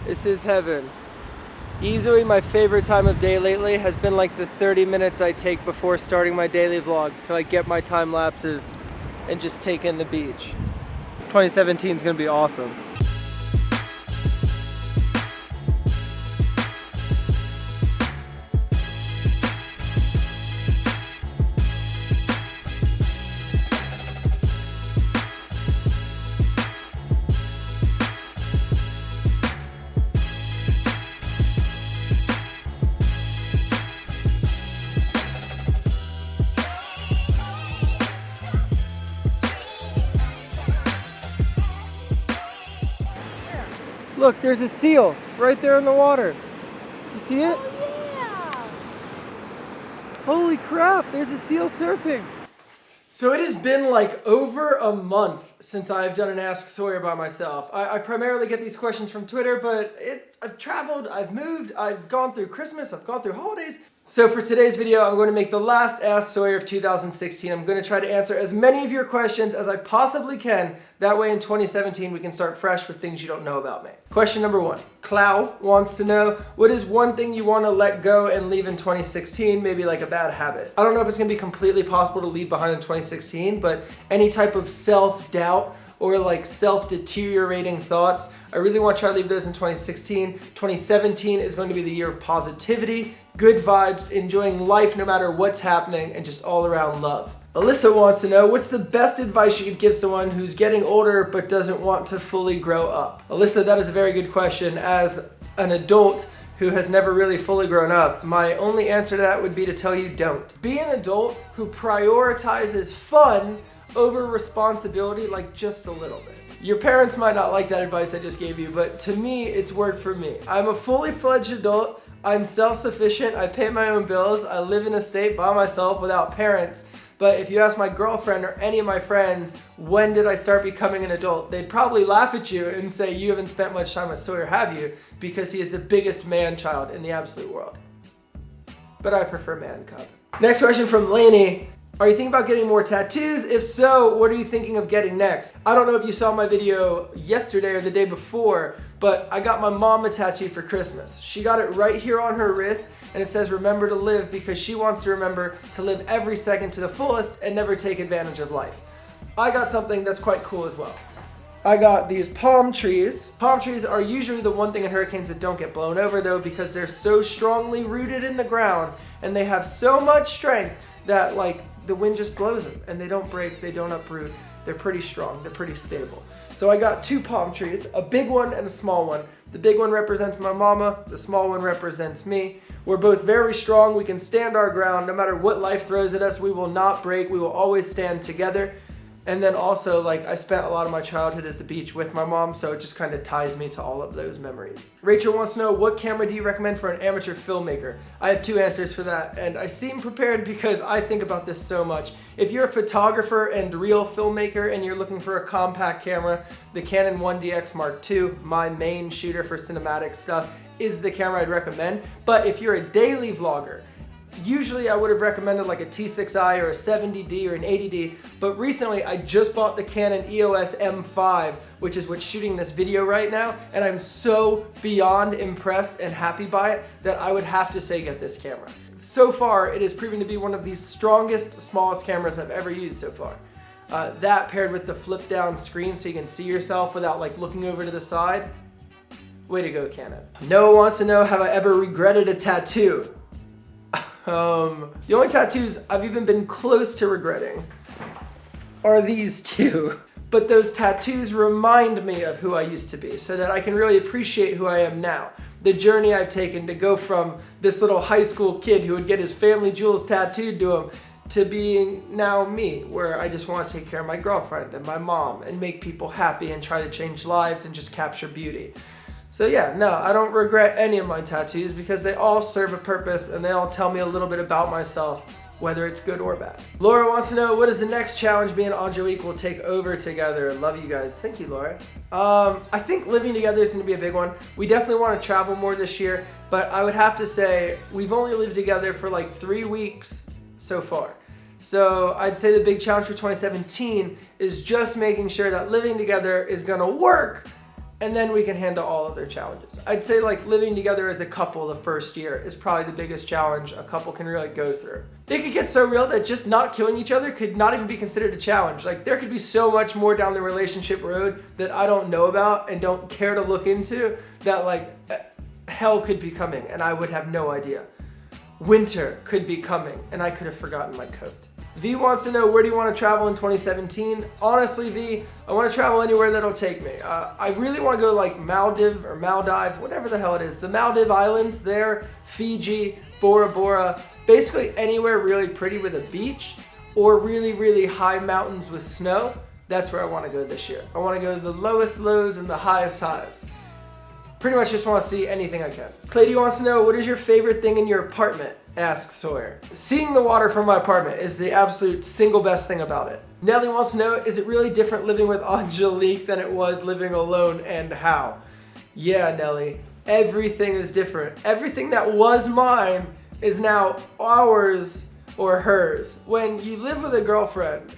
This is heaven. Easily my favorite time of day lately has been like the 30 minutes I take before starting my daily vlog to like get my time lapses and just take in the beach. 2017 is gonna be awesome. Look, there's a seal right there in the water. Do you see it? Oh, yeah. Holy crap, there's a seal surfing. So it has been like over a month since I've done an Ask Sawyer by myself. I primarily get these questions from Twitter, but I've traveled, I've moved, I've gone through Christmas, I've gone through holidays. So for today's video, I'm going to make the last Ask Sawyer of 2016. I'm going to try to answer as many of your questions as I possibly can. That way in 2017, we can start fresh with things you don't know about me. Question number 1. Clow wants to know, what is one thing you want to let go and leave in 2016? Maybe like a bad habit. I don't know if it's going to be completely possible to leave behind in 2016, but any type of self-doubt or like self-deteriorating thoughts, I really want to try to leave those in 2016. 2017 is going to be the year of positivity, good vibes, enjoying life no matter what's happening, and just all around love. Alyssa wants to know, what's the best advice you could give someone who's getting older but doesn't want to fully grow up? Alyssa, that is a very good question. As an adult who has never really fully grown up, my only answer to that would be to tell you don't. Be an adult who prioritizes fun over responsibility, like just a little bit. Your parents might not like that advice I just gave you, but to me, it's worked for me. I'm a fully fledged adult. I'm self-sufficient. I pay my own bills. I live in a state by myself without parents. But if you ask my girlfriend or any of my friends, when did I start becoming an adult? They'd probably laugh at you and say, you haven't spent much time with Sawyer, have you? Because he is the biggest man-child in the absolute world. But I prefer man-cub. Next question from Lainey. Are you thinking about getting more tattoos? If so, what are you thinking of getting next? I don't know if you saw my video yesterday or the day before, but I got my mom a tattoo for Christmas. She got it right here on her wrist, and it says remember to live, because she wants to remember to live every second to the fullest and never take advantage of life. I got something that's quite cool as well. I got these palm trees. Palm trees are usually the one thing in hurricanes that don't get blown over though, because they're so strongly rooted in the ground and they have so much strength that like the wind just blows them and they don't break, they don't uproot. They're pretty strong, they're pretty stable. So I got 2 palm trees, a big one and a small one. The big one represents my mama, the small one represents me. We're both very strong, we can stand our ground. No matter what life throws at us, we will not break, we will always stand together. And then also, like, I spent a lot of my childhood at the beach with my mom, so it just kind of ties me to all of those memories. Rachel wants to know, what camera do you recommend for an amateur filmmaker? I have 2 answers for that, and I seem prepared because I think about this so much. If you're a photographer and real filmmaker and you're looking for a compact camera, the Canon 1DX Mark II, my main shooter for cinematic stuff, is the camera I'd recommend. But if you're a daily vlogger, usually I would have recommended like a T6i or a 70D or an 80D, but recently I just bought the Canon EOS M5, which is what's shooting this video right now, and I'm so beyond impressed and happy by it that I would have to say get this camera. So far, it has proven to be one of the strongest, smallest cameras I've ever used so far. That paired with the flip down screen so you can see yourself without like looking over to the side. Way to go, Canon. Noah wants to know, have I ever regretted a tattoo? The only tattoos I've even been close to regretting are these 2. But those tattoos remind me of who I used to be so that I can really appreciate who I am now. The journey I've taken to go from this little high school kid who would get his family jewels tattooed to him to being now me, where I just want to take care of my girlfriend and my mom and make people happy and try to change lives and just capture beauty. So yeah, no, I don't regret any of my tattoos because they all serve a purpose and they all tell me a little bit about myself, whether it's good or bad. Laura wants to know, what is the next challenge me and Angelique will take over together? Love you guys. Thank you, Laura. I think living together is going to be a big one. We definitely want to travel more this year, but I would have to say we've only lived together for like 3 weeks so far. So I'd say the big challenge for 2017 is just making sure that living together is going to work and then we can handle all other challenges. I'd say like living together as a couple the first year is probably the biggest challenge a couple can really go through. It could get so real that just not killing each other could not even be considered a challenge. Like there could be so much more down the relationship road that I don't know about and don't care to look into, that like hell could be coming and I would have no idea. Winter could be coming and I could have forgotten my coat. V wants to know, where do you want to travel in 2017? Honestly, V, I want to travel anywhere that'll take me. I really want to go like Maldives or Maldive, whatever the hell it is. The Maldive Islands there, Fiji, Bora Bora, basically anywhere really pretty with a beach or really, really high mountains with snow. That's where I want to go this year. I want to go to the lowest lows and the highest highs. Pretty much just want to see anything I can. Clady wants to know, what is your favorite thing in your apartment? Asks Sawyer. Seeing the water from my apartment is the absolute single best thing about it. Nelly wants to know, is it really different living with Angelique than it was living alone, and how? Yeah, Nelly, everything is different. Everything that was mine is now ours or hers. When you live with a girlfriend,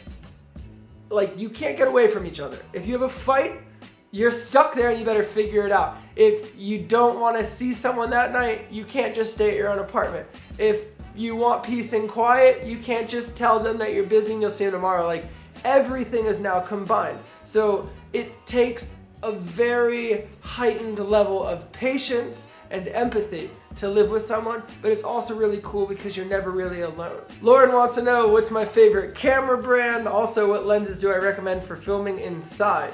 like you can't get away from each other. If you have a fight, you're stuck there and you better figure it out. If you don't want to see someone that night, you can't just stay at your own apartment. If you want peace and quiet, you can't just tell them that you're busy and you'll see them tomorrow. Like everything is now combined. So it takes a very heightened level of patience and empathy to live with someone, but it's also really cool because you're never really alone. Lauren wants to know, what's my favorite camera brand? Also, what lenses do I recommend for filming inside?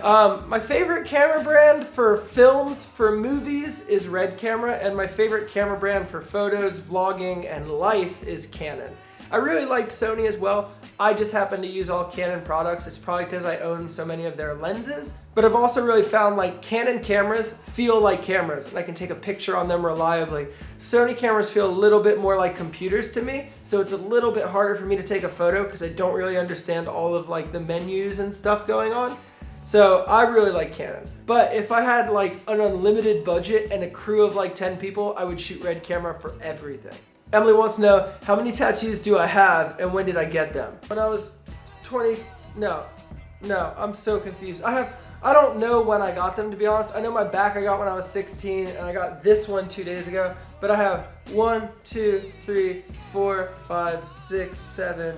My favorite camera brand for films, for movies, is Red Camera, and my favorite camera brand for photos, vlogging, and life is Canon. I really like Sony as well. I just happen to use all Canon products. It's probably because I own so many of their lenses, but I've also really found like Canon cameras feel like cameras and I can take a picture on them reliably. Sony cameras feel a little bit more like computers to me, so it's a little bit harder for me to take a photo because I don't really understand all of like the menus and stuff going on. So I really like Canon. But if I had like an unlimited budget and a crew of like 10 people, I would shoot Red Camera for everything. Emily wants to know, how many tattoos do I have and when did I get them? When I was 20, no, I'm so confused. I don't know when I got them, to be honest. I know my back I got when I was 16 and I got this one 2 days ago, but I have 1, 2, 3, 4, 5, 6, 7,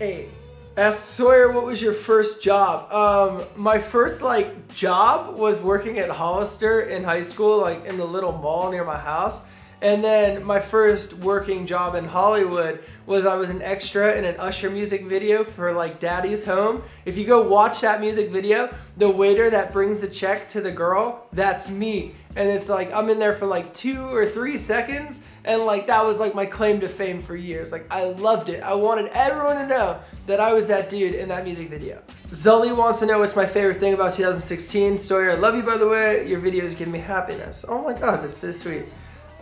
8. Asked Sawyer, what was your first job? My first like job was working at Hollister in high school, like in the little mall near my house. And then my first working job in Hollywood was I was an extra in an Usher music video for like Daddy's Home. If you go watch that music video, the waiter that brings the check to the girl, that's me. And it's like I'm in there for like 2 or 3 seconds. And like that was like my claim to fame for years. Like I loved it. I wanted everyone to know that I was that dude in that music video. Zully wants to know what's my favorite thing about 2016. Sawyer, I love you, by the way. Your videos give me happiness. Oh my God, that's so sweet.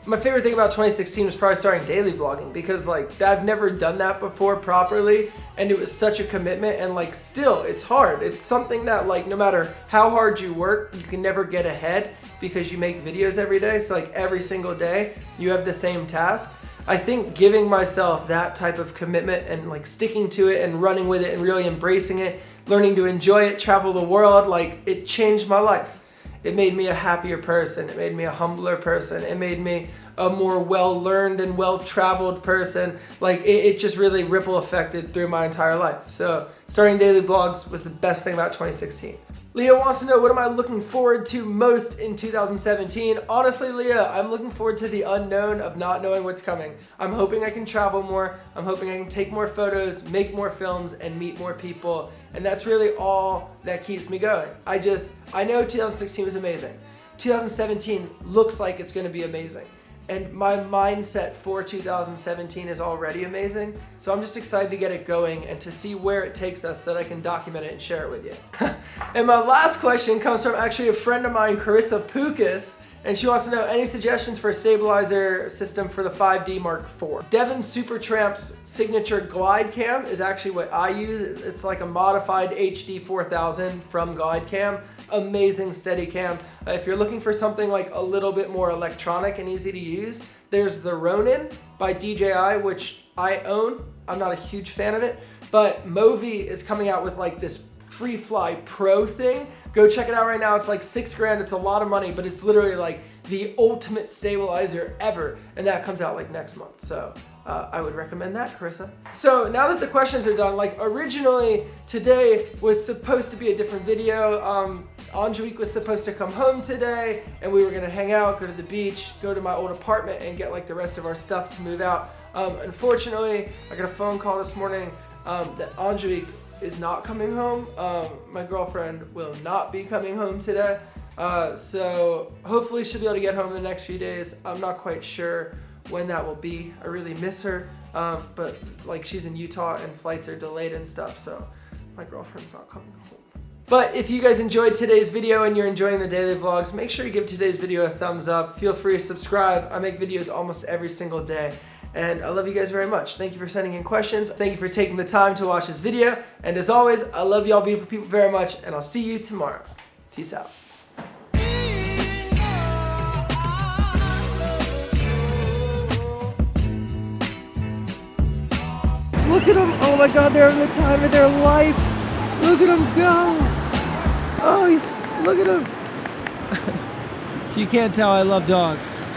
My favorite thing about 2016 was probably starting daily vlogging because like I've never done that before properly and it was such a commitment, and like still it's hard. It's something that like no matter how hard you work, you can never get ahead because you make videos every day. So like every single day you have the same task. I think giving myself that type of commitment and like sticking to it and running with it and really embracing it, learning to enjoy it, travel the world, like it changed my life. It made me a happier person. It made me a humbler person. It made me a more well-learned and well-traveled person. Like it just really ripple affected through my entire life. So starting daily vlogs was the best thing about 2016. Leah wants to know, what am I looking forward to most in 2017? Honestly, Leah, I'm looking forward to the unknown of not knowing what's coming. I'm hoping I can travel more. I'm hoping I can take more photos, make more films, and meet more people. And that's really all that keeps me going. I know 2016 was amazing. 2017 looks like it's going to be amazing. And my mindset for 2017 is already amazing. So I'm just excited to get it going and to see where it takes us so that I can document it and share it with you. And my last question comes from actually a friend of mine, Carissa Pukas. And she wants to know, any suggestions for a stabilizer system for the 5D Mark IV? Devon Supertramp's signature glide cam is actually what I use. It's like a modified HD 4000 from glide cam. Amazing steady cam. If you're looking for something like a little bit more electronic and easy to use, there's the Ronin by DJI, which I own. I'm not a huge fan of it, but Movi is coming out with like this Free Fly Pro thing. Go check it out right now. It's like $6,000. It's a lot of money, but it's literally like the ultimate stabilizer ever. And that comes out like next month. So I would recommend that, Carissa. So now that the questions are done, like originally today was supposed to be a different video. Angelique was supposed to come home today and we were gonna hang out, go to the beach, go to my old apartment and get like the rest of our stuff to move out. Unfortunately, I got a phone call this morning that Angelique is not coming home. My girlfriend will not be coming home today. So hopefully she'll be able to get home in the next few days. I'm not quite sure when that will be. I really miss her, but like she's in Utah and flights are delayed and stuff, so my girlfriend's not coming home. But if you guys enjoyed today's video and you're enjoying the daily vlogs, make sure you give today's video a thumbs up. Feel free to subscribe. I make videos almost every single day. And I love you guys very much. Thank you for sending in questions. Thank you for taking the time to watch this video. And as always, I love y'all beautiful people very much, and I'll see you tomorrow. Peace out. Look at them. Oh my God, they're having the time of their life. Look at them go. Oh, look at him. You can't tell I love dogs.